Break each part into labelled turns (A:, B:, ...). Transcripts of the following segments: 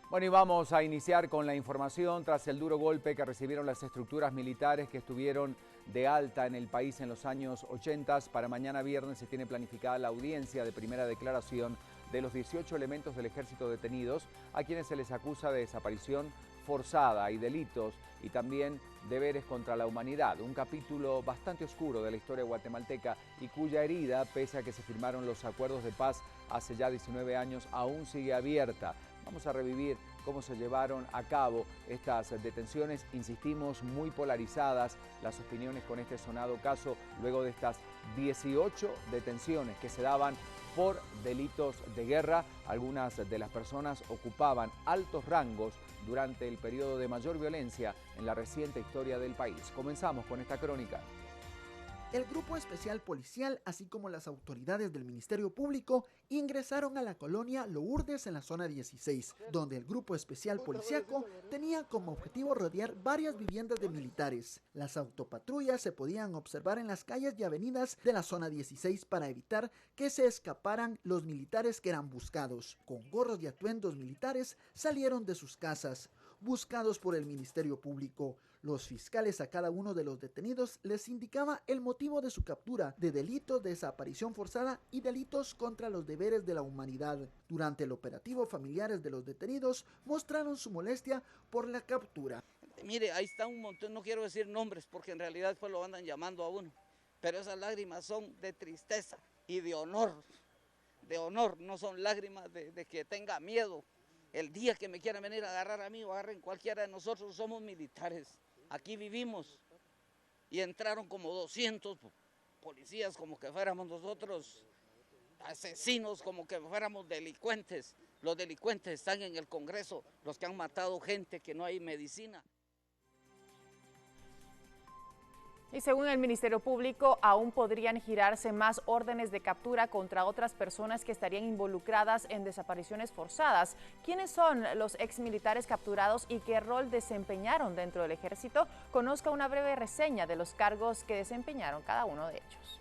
A: Bueno, y vamos a iniciar con la información. Tras el duro golpe que recibieron las estructuras militares que estuvieron de alta en el país en los años 80, para mañana viernes se tiene planificada la audiencia de primera declaración de los 18 elementos del ejército detenidos, a quienes se les acusa de desaparición forzada y delitos y también deberes contra la humanidad. Un capítulo bastante oscuro de la historia guatemalteca y cuya herida, pese a que se firmaron los acuerdos de paz hace ya 19 años, aún sigue abierta. Vamos a revivir cómo se llevaron a cabo estas detenciones, insistimos, muy polarizadas las opiniones con este sonado caso, luego de estas 18 detenciones que se daban por delitos de guerra. Algunas de las personas ocupaban altos rangos durante el periodo de mayor violencia en la reciente historia del país. Comenzamos con esta crónica.
B: El Grupo Especial Policial, así como las autoridades del Ministerio Público, ingresaron a la colonia Lourdes en la zona 16, donde el Grupo Especial Policiaco tenía como objetivo rodear varias viviendas de militares. Las autopatrullas se podían observar en las calles y avenidas de la zona 16 para evitar que se escaparan los militares que eran buscados. Con gorros y atuendos militares salieron de sus casas, buscados por el Ministerio Público. Los fiscales a cada uno de los detenidos les indicaba el motivo de su captura, de delitos de desaparición forzada y delitos contra los deberes de la humanidad. Durante el operativo, familiares de los detenidos mostraron su molestia por la captura.
C: Mire, ahí está un montón, no quiero decir nombres porque en realidad después lo andan llamando a uno, pero esas lágrimas son de tristeza y de honor, no son lágrimas de que tenga miedo. El día que me quieran venir a agarrar a mí o agarren cualquiera de nosotros, somos militares, aquí vivimos. Y entraron como 200 policías como que fuéramos nosotros asesinos, como que fuéramos delincuentes. Los delincuentes están en el Congreso, los que han matado gente, que no hay medicina.
D: Y según el Ministerio Público, aún podrían girarse más órdenes de captura contra otras personas que estarían involucradas en desapariciones forzadas. ¿Quiénes son los exmilitares capturados y qué rol desempeñaron dentro del ejército? Conozca una breve reseña de los cargos que desempeñaron cada uno de ellos.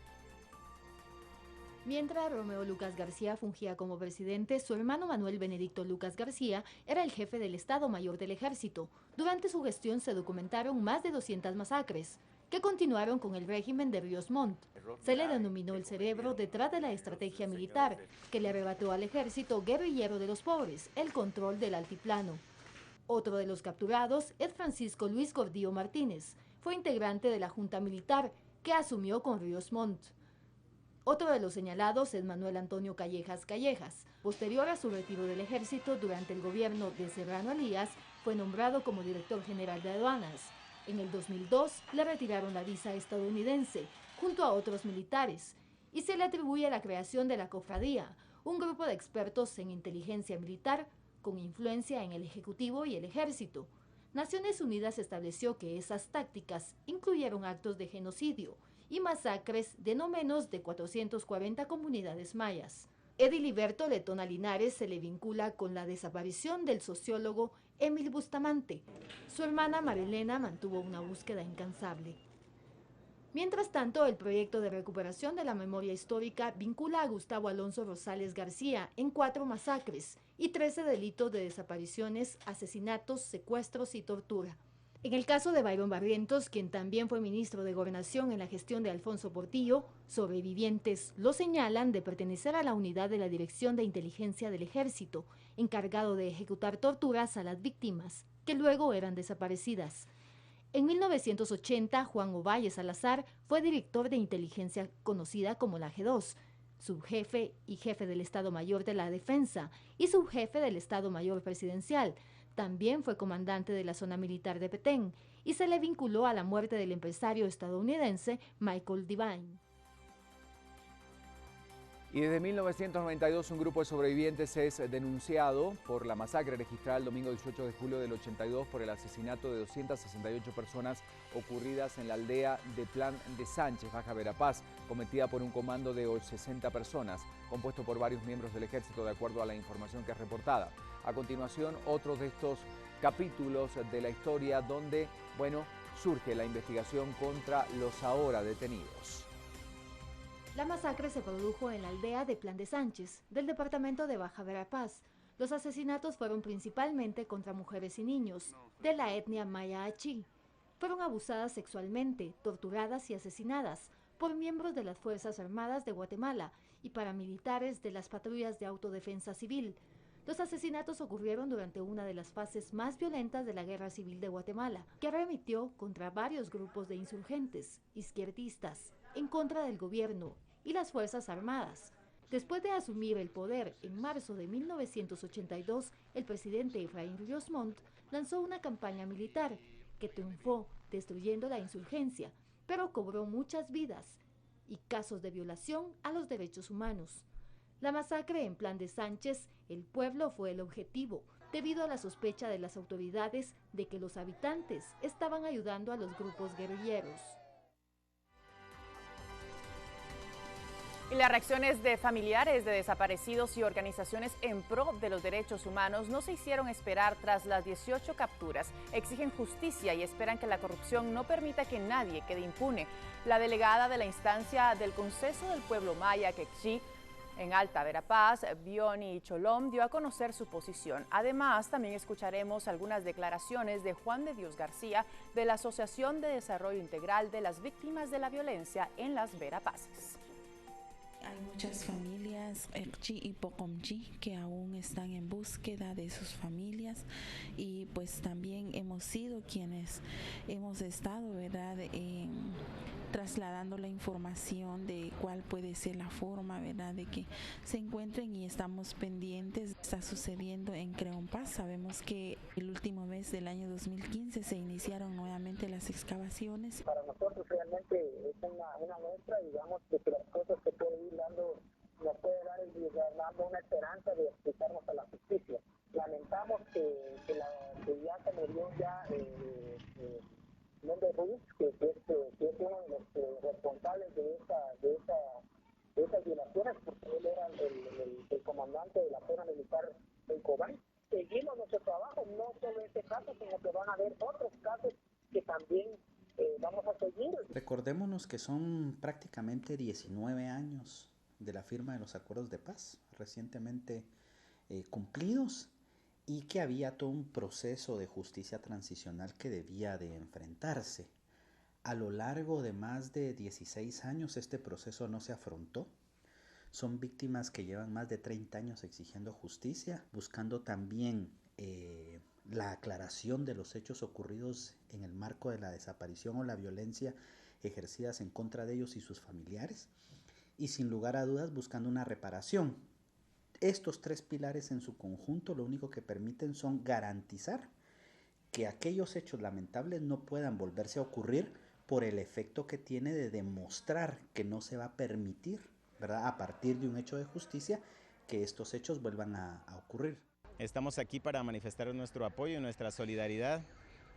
E: Mientras Romeo Lucas García fungía como presidente, su hermano Manuel Benedicto Lucas García era el jefe del Estado Mayor del Ejército. Durante su gestión se documentaron más de 200 masacres, que continuaron con el régimen de Ríos Montt. Se le denominó el cerebro detrás de la estrategia militar, que le arrebató al ejército guerrillero de los pobres el control del altiplano. Otro de los capturados es Francisco Luis Gordillo Martínez. Fue integrante de la Junta Militar, que asumió con Ríos Montt. Otro de los señalados es Manuel Antonio Callejas Callejas. Posterior a su retiro del ejército durante el gobierno de Serrano Elías, fue nombrado como director general de aduanas. En el 2002 le retiraron la visa estadounidense, junto a otros militares, y se le atribuye la creación de la Cofradía, un grupo de expertos en inteligencia militar con influencia en el Ejecutivo y el Ejército. Naciones Unidas estableció que esas tácticas incluyeron actos de genocidio y masacres de no menos de 440 comunidades mayas. Ediliberto Letona Linares se le vincula con la desaparición del sociólogo Emil Bustamante. Su hermana Marilena mantuvo una búsqueda incansable. Mientras tanto, el proyecto de recuperación de la memoria histórica vincula a Gustavo Alonso Rosales García en 4 masacres y 13 delitos de desapariciones, asesinatos, secuestros y tortura. En el caso de Byron Barrientos, quien también fue ministro de Gobernación en la gestión de Alfonso Portillo, sobrevivientes lo señalan de pertenecer a la unidad de la Dirección de Inteligencia del Ejército, encargado de ejecutar torturas a las víctimas, que luego eran desaparecidas. En 1980, Juan Ovalle Salazar fue director de inteligencia conocida como la G2, subjefe y jefe del Estado Mayor de la Defensa y subjefe del Estado Mayor Presidencial. También fue comandante de la zona militar de Petén y se le vinculó a la muerte del empresario estadounidense Michael Devine.
A: Y desde 1992 un grupo de sobrevivientes es denunciado por la masacre registrada el domingo 18 de julio del 82 por el asesinato de 268 personas ocurridas en la aldea de Plan de Sánchez, Baja Verapaz, cometida por un comando de 60 personas, compuesto por varios miembros del ejército de acuerdo a la información que es reportada. A continuación, otros de estos capítulos de la historia donde, surge la investigación contra los ahora detenidos.
E: La masacre se produjo en la aldea de Plan de Sánchez, del departamento de Baja Verapaz. Los asesinatos fueron principalmente contra mujeres y niños de la etnia maya achí. Fueron abusadas sexualmente, torturadas y asesinadas por miembros de las Fuerzas Armadas de Guatemala y paramilitares de las patrullas de autodefensa civil. Los asesinatos ocurrieron durante una de las fases más violentas de la Guerra Civil de Guatemala, que arremetió contra varios grupos de insurgentes, izquierdistas, en contra del gobierno y las Fuerzas Armadas. Después de asumir el poder en marzo de 1982, el presidente Efraín Ríos Montt lanzó una campaña militar que triunfó destruyendo la insurgencia, pero cobró muchas vidas y casos de violación a los derechos humanos. La masacre en Plan de Sánchez, el pueblo fue el objetivo, debido a la sospecha de las autoridades de que los habitantes estaban ayudando a los grupos guerrilleros.
D: Y las reacciones de familiares de desaparecidos y organizaciones en pro de los derechos humanos no se hicieron esperar tras las 18 capturas. Exigen justicia y esperan que la corrupción no permita que nadie quede impune. La delegada de la instancia del Consejo del Pueblo Maya, Quechí, en Alta Verapaz, Bioni Cholom, dio a conocer su posición. Además, también escucharemos algunas declaraciones de Juan de Dios García de la Asociación de Desarrollo Integral de las Víctimas de la Violencia en las Verapaces.
F: Hay muchas familias, Chi y Pocomchi, que aún están en búsqueda de sus familias y pues también hemos sido quienes hemos estado, ¿verdad?, trasladando la información de cuál puede ser la forma, ¿verdad?, de que se encuentren y estamos pendientes. Está sucediendo en Creompás. Sabemos que el último mes del año 2015 se iniciaron nuevamente las excavaciones.
G: Para nosotros realmente es una muestra, digamos, de que las cosas se pueden ir dando, nos puede dar dando una esperanza de explicarnos a la justicia. Lamentamos que ya se murió Méndez Ruiz, que es uno de los responsables de esas violaciones, porque él era el comandante de la zona militar del Cobán. Seguimos nuestro trabajo, no solo este caso, sino que van a haber otros casos que también vamos a seguir.
H: Recordémonos que son prácticamente 19 años de la firma de los acuerdos de paz, recientemente cumplidos, y que había todo un proceso de justicia transicional que debía de enfrentarse. A lo largo de más de 16 años este proceso no se afrontó. Son víctimas que llevan más de 30 años exigiendo justicia, buscando también la aclaración de los hechos ocurridos en el marco de la desaparición o la violencia ejercidas en contra de ellos y sus familiares, y sin lugar a dudas buscando una reparación. Estos tres pilares en su conjunto lo único que permiten son garantizar que aquellos hechos lamentables no puedan volverse a ocurrir por el efecto que tiene de demostrar que no se va a permitir, ¿verdad?, a partir de un hecho de justicia, que estos hechos vuelvan a ocurrir.
I: Estamos aquí para manifestar nuestro apoyo y nuestra solidaridad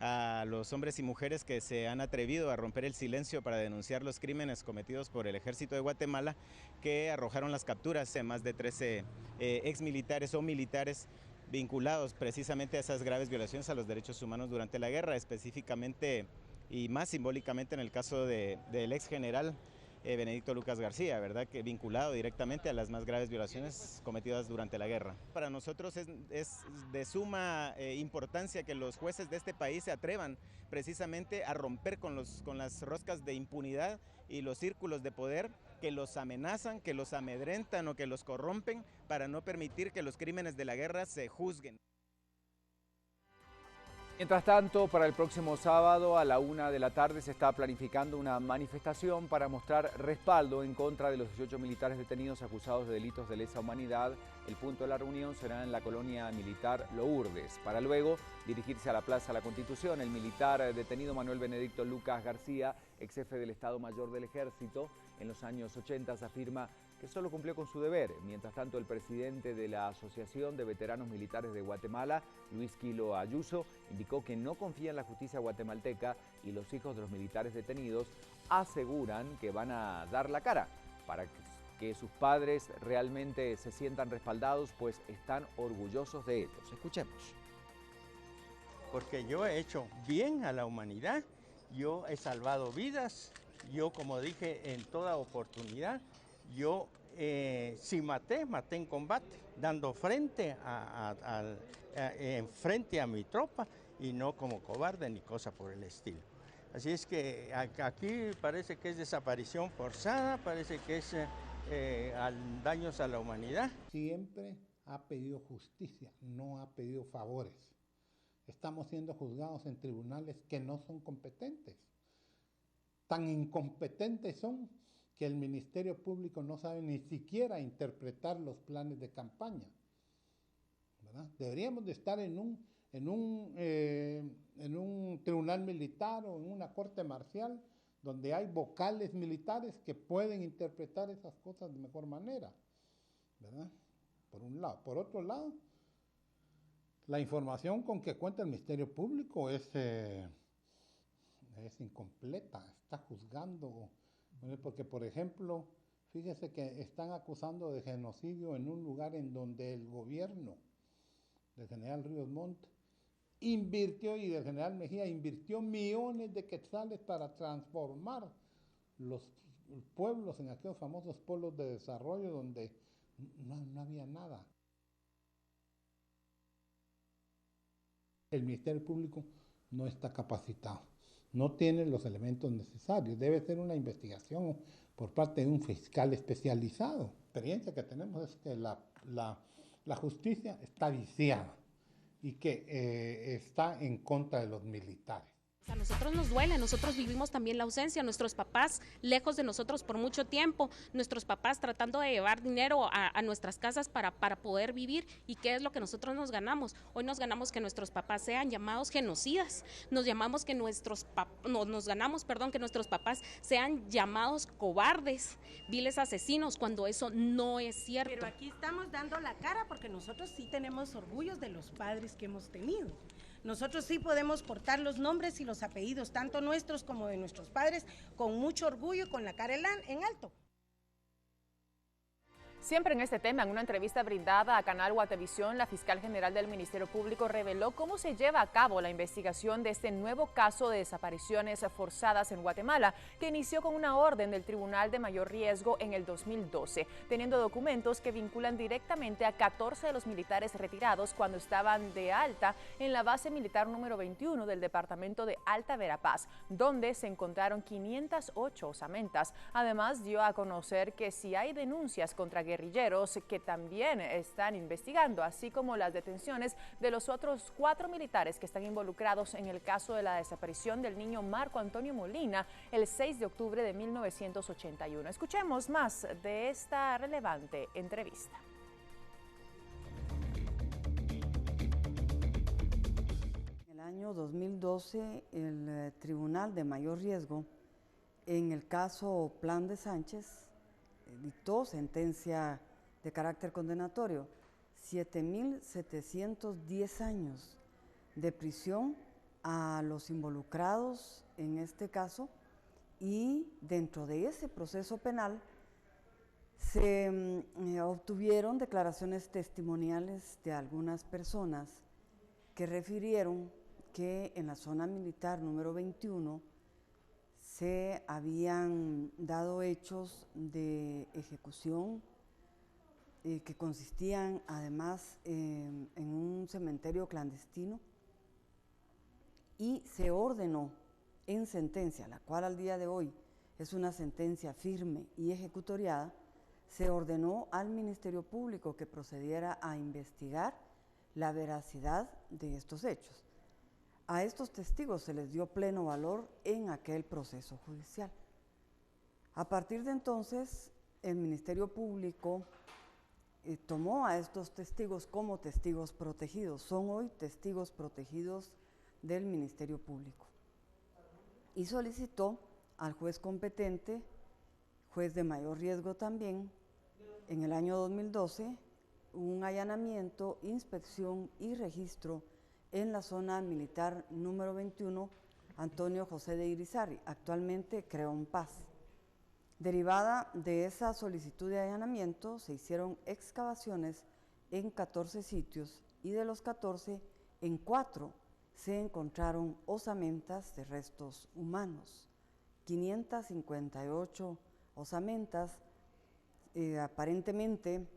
I: a los hombres y mujeres que se han atrevido a romper el silencio para denunciar los crímenes cometidos por el Ejército de Guatemala, que arrojaron las capturas de más de 13 exmilitares o militares vinculados precisamente a esas graves violaciones a los derechos humanos durante la guerra, específicamente y más simbólicamente en el caso del ex general Benedicto Lucas García, ¿verdad?, que vinculado directamente a las más graves violaciones cometidas durante la guerra. Para nosotros es de suma importancia que los jueces de este país se atrevan precisamente a romper con las roscas de impunidad y los círculos de poder que los amenazan, que los amedrentan o que los corrompen para no permitir que los crímenes de la guerra se juzguen.
A: Mientras tanto, para el próximo sábado a la 1 de la tarde se está planificando una manifestación para mostrar respaldo en contra de los 18 militares detenidos acusados de delitos de lesa humanidad. El punto de la reunión será en la colonia militar Lourdes, para luego dirigirse a la Plaza de la Constitución. El militar detenido Manuel Benedicto Lucas García, ex jefe del Estado Mayor del Ejército, en los años 80 afirma que solo cumplió con su deber. Mientras tanto, el presidente de la Asociación de Veteranos Militares de Guatemala, Luis Quilo Ayuso, indicó que no confía en la justicia guatemalteca y los hijos de los militares detenidos aseguran que van a dar la cara para que sus padres realmente se sientan respaldados, pues están orgullosos de ellos. Escuchemos.
J: Porque yo he hecho bien a la humanidad, yo he salvado vidas, yo, como dije en toda oportunidad, yo si maté en combate, dando frente frente a mi tropa y no como cobarde ni cosa por el estilo. Así es que aquí parece que es desaparición forzada, parece que es daños a la humanidad.
K: Siempre ha pedido justicia, no ha pedido favores. Estamos siendo juzgados en tribunales que no son competentes. Tan incompetentes son que el Ministerio Público no sabe ni siquiera interpretar los planes de campaña, ¿verdad? Deberíamos de estar en un tribunal militar o en una corte marcial donde hay vocales militares que pueden interpretar esas cosas de mejor manera, ¿verdad? Por un lado. Por otro lado, la información con que cuenta el Ministerio Público es incompleta, está juzgando, porque por ejemplo, fíjese que están acusando de genocidio en un lugar en donde el gobierno del general Ríos Montt invirtió, y del general Mejía invirtió millones de quetzales para transformar los pueblos en aquellos famosos polos de desarrollo donde no había nada. El Ministerio Público no está capacitado, no tiene los elementos necesarios, debe ser una investigación por parte de un fiscal especializado. La experiencia que tenemos es que la justicia está viciada y que está en contra de los militares.
L: A nosotros nos duele, nosotros vivimos también la ausencia, nuestros papás lejos de nosotros por mucho tiempo, nuestros papás tratando de llevar dinero a nuestras casas para poder vivir. ¿Y qué es lo que nosotros nos ganamos? Hoy nos ganamos que nuestros papás sean llamados genocidas, nos ganamos que nuestros papás sean llamados cobardes, viles asesinos, cuando eso no es cierto.
M: Pero aquí estamos dando la cara porque nosotros sí tenemos orgullos de los padres que hemos tenido. Nosotros sí podemos portar los nombres y los apellidos, tanto nuestros como de nuestros padres, con mucho orgullo y con la cara en alto.
D: Siempre en este tema, en una entrevista brindada a Canal Guatevisión, la fiscal general del Ministerio Público reveló cómo se lleva a cabo la investigación de este nuevo caso de desapariciones forzadas en Guatemala, que inició con una orden del Tribunal de Mayor Riesgo en el 2012, teniendo documentos que vinculan directamente a 14 de los militares retirados cuando estaban de alta en la base militar número 21 del departamento de Alta Verapaz, donde se encontraron 508 osamentas. Además, dio a conocer que si hay denuncias contra guerrilleros que también están investigando, así como las detenciones de los otros 4 militares que están involucrados en el caso de la desaparición del niño Marco Antonio Molina el 6 de octubre de 1981. Escuchemos más de esta relevante entrevista.
N: En el año 2012, el Tribunal de Mayor Riesgo, en el caso Plan de Sánchez, dictó sentencia de carácter condenatorio, 7.710 años de prisión a los involucrados en este caso, y dentro de ese proceso penal se obtuvieron declaraciones testimoniales de algunas personas que refirieron que en la zona militar número 21 se habían dado hechos de ejecución que consistían además en un cementerio clandestino, y se ordenó en sentencia, la cual al día de hoy es una sentencia firme y ejecutoriada, se ordenó al Ministerio Público que procediera a investigar la veracidad de estos hechos. A estos testigos se les dio pleno valor en aquel proceso judicial. A partir de entonces, el Ministerio Público tomó a estos testigos como testigos protegidos. Son hoy testigos protegidos del Ministerio Público. Y solicitó al juez competente, juez de mayor riesgo también, en el año 2012, un allanamiento, inspección y registro en la zona militar número 21, Antonio José de Irizarry, actualmente Creón Paz. Derivada de esa solicitud de allanamiento, se hicieron excavaciones en 14 sitios, y de los 14, en 4 se encontraron osamentas de restos humanos, 558 osamentas aparentemente